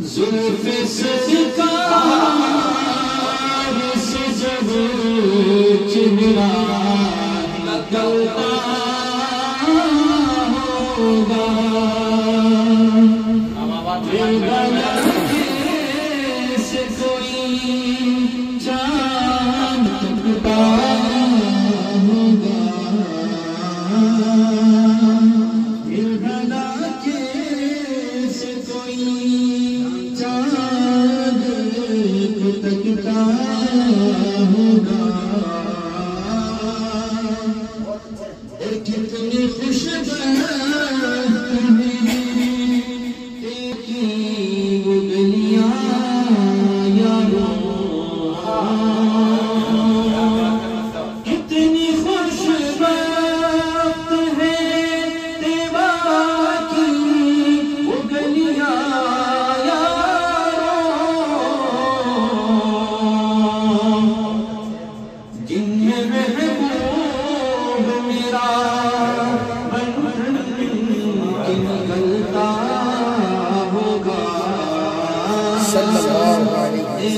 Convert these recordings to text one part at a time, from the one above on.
زلف سرکار سے جب چہرہ نکلتا ہوگا سے کوئی چاند ٹکتا ہوگا پھر بھلا سے کوئی چاند ٹکتا ہوگا اور کتنی خوش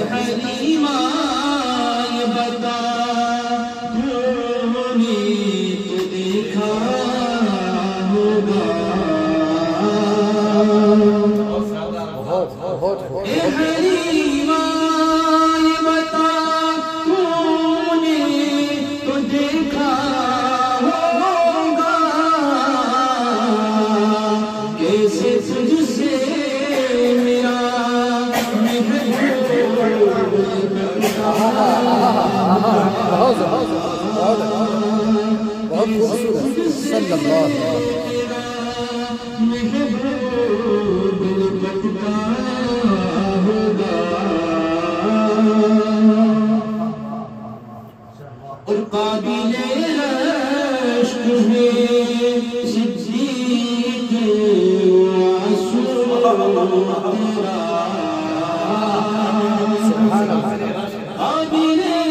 حلیمہ یہ بتا تو نے تو دیکھا ہوگا اے حلیمہ یہ بتا تو نے تو دیکھا ہوگا کیسے تجھ سے میرا صلی اللہ علیہ اور قابل عشق ہے صدیق معصوم تیرا قابل